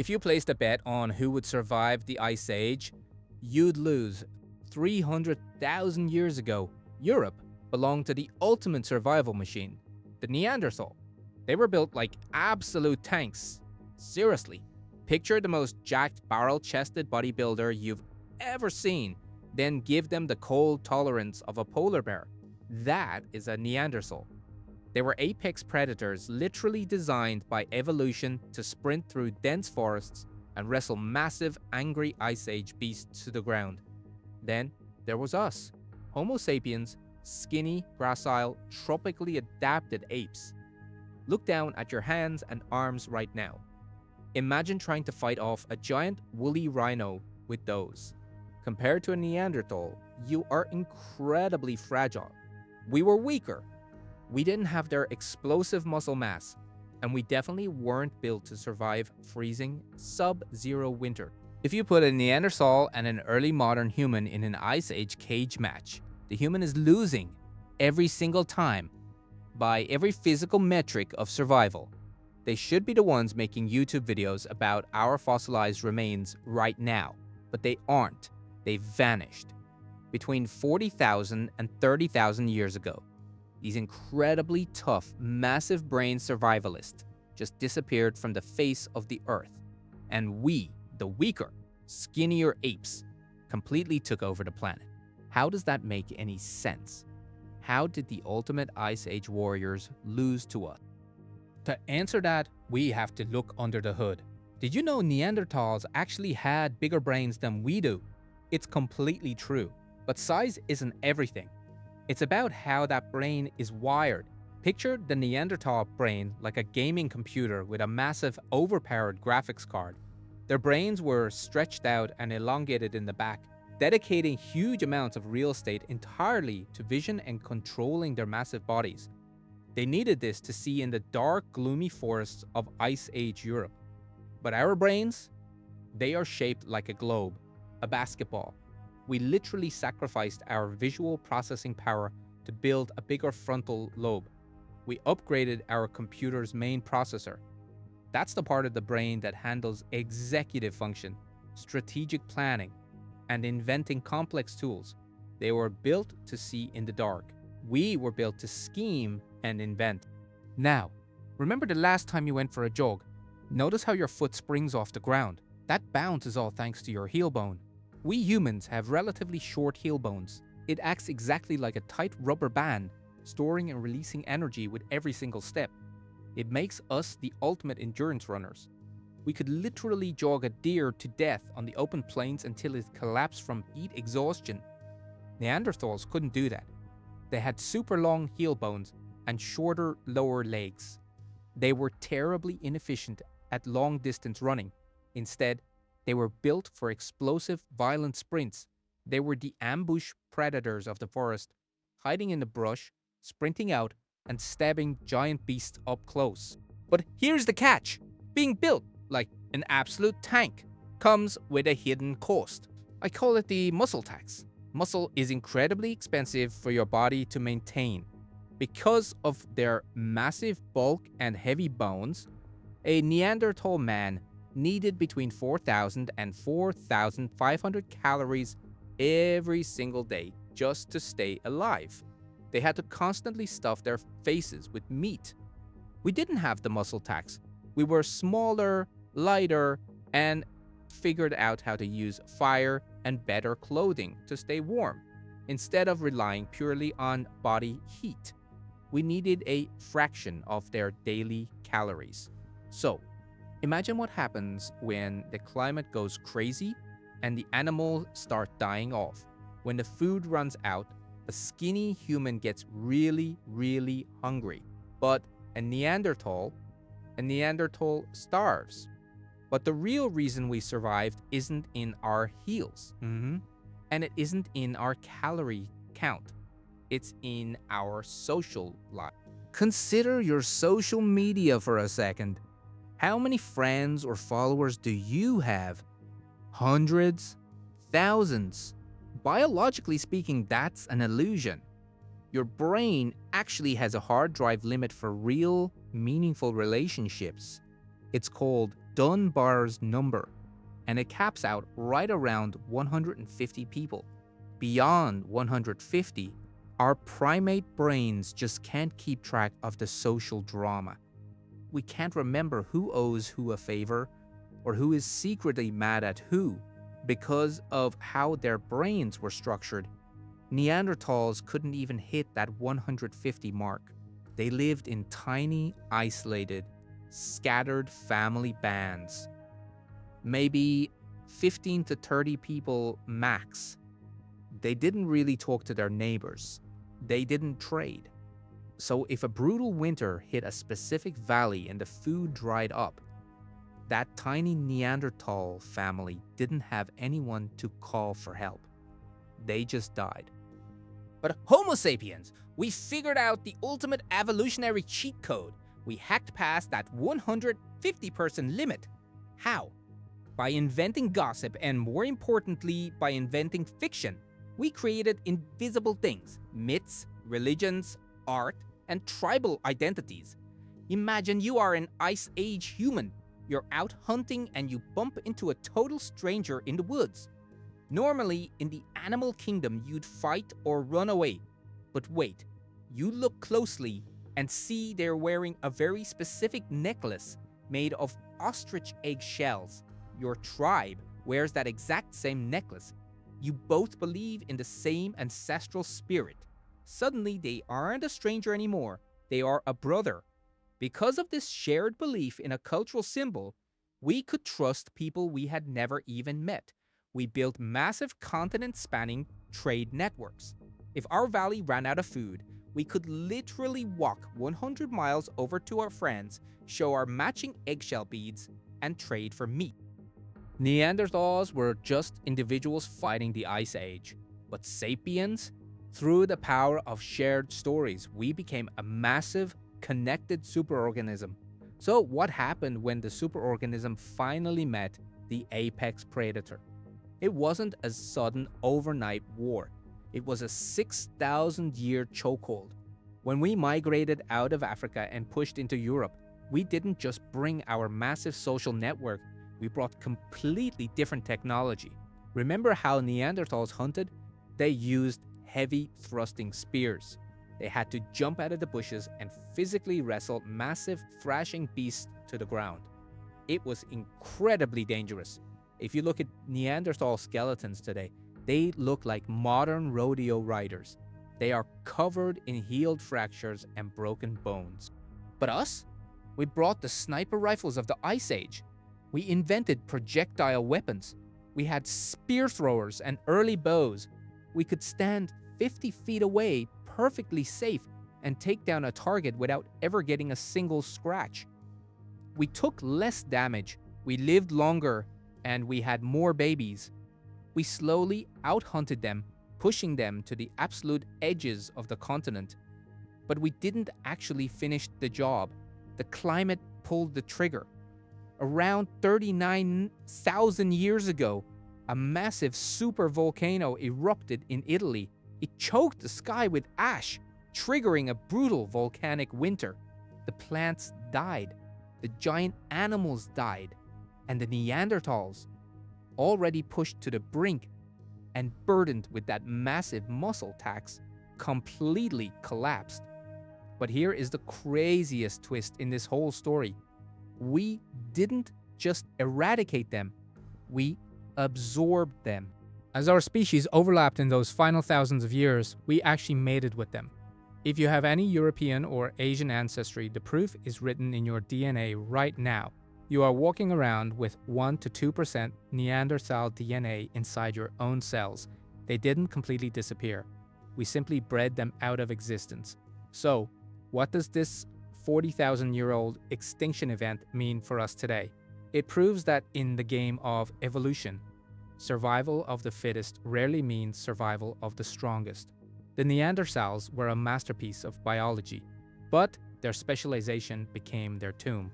If you placed a bet on who would survive the Ice Age, you'd lose. 300,000 years ago, Europe belonged to the ultimate survival machine, the Neanderthal. They were built like absolute tanks. Seriously, picture the most jacked barrel-chested bodybuilder you've ever seen, then give them the cold tolerance of a polar bear. That is a Neanderthal. They were apex predators literally designed by evolution to sprint through dense forests and wrestle massive, angry Ice Age beasts to the ground. Then there was us, Homo sapiens, skinny, gracile, tropically adapted apes. Look down at your hands and arms right now. Imagine trying to fight off a giant woolly rhino with those. Compared to a Neanderthal, you are incredibly fragile. We were weaker. We didn't have their explosive muscle mass, and we definitely weren't built to survive freezing, sub-zero winter. If you put a Neanderthal and an early modern human in an Ice Age cage match, the human is losing every single time by every physical metric of survival. They should be the ones making YouTube videos about our fossilized remains right now, but they aren't. They vanished. Between 40,000 and 30,000 years ago, these incredibly tough, massive brain survivalists just disappeared from the face of the earth, and we, the weaker, skinnier apes, completely took over the planet. How does that make any sense? How did the ultimate Ice Age warriors lose to us? To answer that, we have to look under the hood. Did you know Neanderthals actually had bigger brains than we do? It's completely true, but size isn't everything. It's about how that brain is wired. Picture the Neanderthal brain like a gaming computer with a massive, overpowered graphics card. Their brains were stretched out and elongated in the back, dedicating huge amounts of real estate entirely to vision and controlling their massive bodies. They needed this to see in the dark, gloomy forests of Ice Age Europe. But our brains? They are shaped like a globe, a basketball. We literally sacrificed our visual processing power to build a bigger frontal lobe. We upgraded our computer's main processor. That's the part of the brain that handles executive function, strategic planning, and inventing complex tools. They were built to see in the dark. We were built to scheme and invent. Now, remember the last time you went for a jog? Notice how your foot springs off the ground. That bounce is all thanks to your heel bone. We humans have relatively short heel bones. It acts exactly like a tight rubber band, storing and releasing energy with every single step. It makes us the ultimate endurance runners. We could literally jog a deer to death on the open plains until it collapsed from heat exhaustion. Neanderthals couldn't do that. They had super long heel bones and shorter lower legs. They were terribly inefficient at long distance running. Instead, they were built for explosive, violent sprints. They were the ambush predators of the forest, hiding in the brush, sprinting out, and stabbing giant beasts up close. But here's the catch. Being built like an absolute tank comes with a hidden cost. I call it the muscle tax. Muscle is incredibly expensive for your body to maintain. Because of their massive bulk and heavy bones, a Neanderthal man needed between 4,000 and 4,500 calories every single day just to stay alive. They had to constantly stuff their faces with meat. We didn't have the muscle tax. We were smaller, lighter, and figured out how to use fire and better clothing to stay warm, instead of relying purely on body heat. We needed a fraction of their daily calories. So, imagine what happens when the climate goes crazy and the animals start dying off. When the food runs out, a skinny human gets really, really hungry. But a Neanderthal starves. But the real reason we survived isn't in our heels. And it isn't in our calorie count. It's in our social life. Consider your social media for a second. How many friends or followers do you have? Hundreds? Thousands? Biologically speaking, that's an illusion. Your brain actually has a hard drive limit for real, meaningful relationships. It's called Dunbar's number, and it caps out right around 150 people. Beyond 150, our primate brains just can't keep track of the social drama. We can't remember who owes who a favor or who is secretly mad at who. Because of how their brains were structured, Neanderthals couldn't even hit that 150 mark. They lived in tiny, isolated, scattered family bands. Maybe 15 to 30 people max. They didn't really talk to their neighbors. They didn't trade. So if a brutal winter hit a specific valley and the food dried up, that tiny Neanderthal family didn't have anyone to call for help. They just died. But Homo sapiens, we figured out the ultimate evolutionary cheat code. We hacked past that 150-person limit. How? By inventing gossip and, more importantly, by inventing fiction. We created invisible things, myths, religions, art, and tribal identities. Imagine you are an Ice Age human. You're out hunting and you bump into a total stranger in the woods. Normally, in the animal kingdom, you'd fight or run away. But wait, you look closely and see they're wearing a very specific necklace made of ostrich egg shells. Your tribe wears that exact same necklace. You both believe in the same ancestral spirit. Suddenly, they aren't a stranger anymore. They are a brother. Because of this shared belief in a cultural symbol, we could trust people we had never even met. We built massive continent-spanning trade networks. If our valley ran out of food, we could literally walk 100 miles over to our friends, show our matching eggshell beads, and trade for meat. Neanderthals were just individuals fighting the Ice Age, but sapiens? Through the power of shared stories, we became a massive, connected superorganism. So what happened when the superorganism finally met the apex predator? It wasn't a sudden overnight war. It was a 6,000-year chokehold. When we migrated out of Africa and pushed into Europe, we didn't just bring our massive social network, we brought completely different technology. Remember how Neanderthals hunted? They used heavy thrusting spears. They had to jump out of the bushes and physically wrestle massive thrashing beasts to the ground. It was incredibly dangerous. If you look at Neanderthal skeletons today, they look like modern rodeo riders. They are covered in healed fractures and broken bones. But us? We brought the sniper rifles of the Ice Age. We invented projectile weapons. We had spear throwers and early bows. We could stand 50 feet away, perfectly safe, and take down a target without ever getting a single scratch. We took less damage, we lived longer, and we had more babies. We slowly out-hunted them, pushing them to the absolute edges of the continent. But we didn't actually finish the job. The climate pulled the trigger. Around 39,000 years ago, a massive super-volcano erupted in Italy. It choked the sky with ash, triggering a brutal volcanic winter. The plants died, the giant animals died, and the Neanderthals, already pushed to the brink and burdened with that massive muscle tax, completely collapsed. But here is the craziest twist in this whole story. We didn't just eradicate them, we absorbed them. As our species overlapped in those final thousands of years, we actually mated with them. If you have any European or Asian ancestry, the proof is written in your DNA right now. You are walking around with 1 to 2% Neanderthal DNA inside your own cells. They didn't completely disappear. We simply bred them out of existence. So, what does this 40,000-year-old extinction event mean for us today? It proves that in the game of evolution, survival of the fittest rarely means survival of the strongest. The Neanderthals were a masterpiece of biology, but their specialization became their tomb.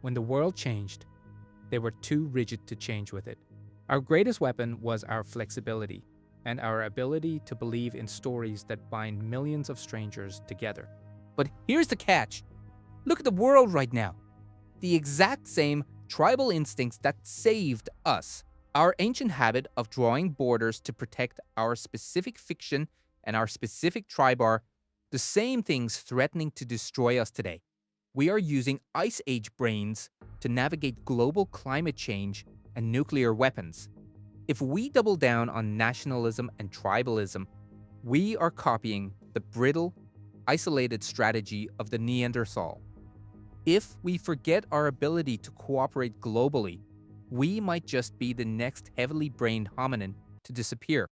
When the world changed, they were too rigid to change with it. Our greatest weapon was our flexibility and our ability to believe in stories that bind millions of strangers together. But here's the catch. Look at the world right now. The exact same tribal instincts that saved us. Our ancient habit of drawing borders to protect our specific fiction and our specific tribe are the same things threatening to destroy us today. We are using Ice Age brains to navigate global climate change and nuclear weapons. If we double down on nationalism and tribalism, we are copying the brittle, isolated strategy of the Neanderthal. If we forget our ability to cooperate globally, we might just be the next heavily brained hominin to disappear.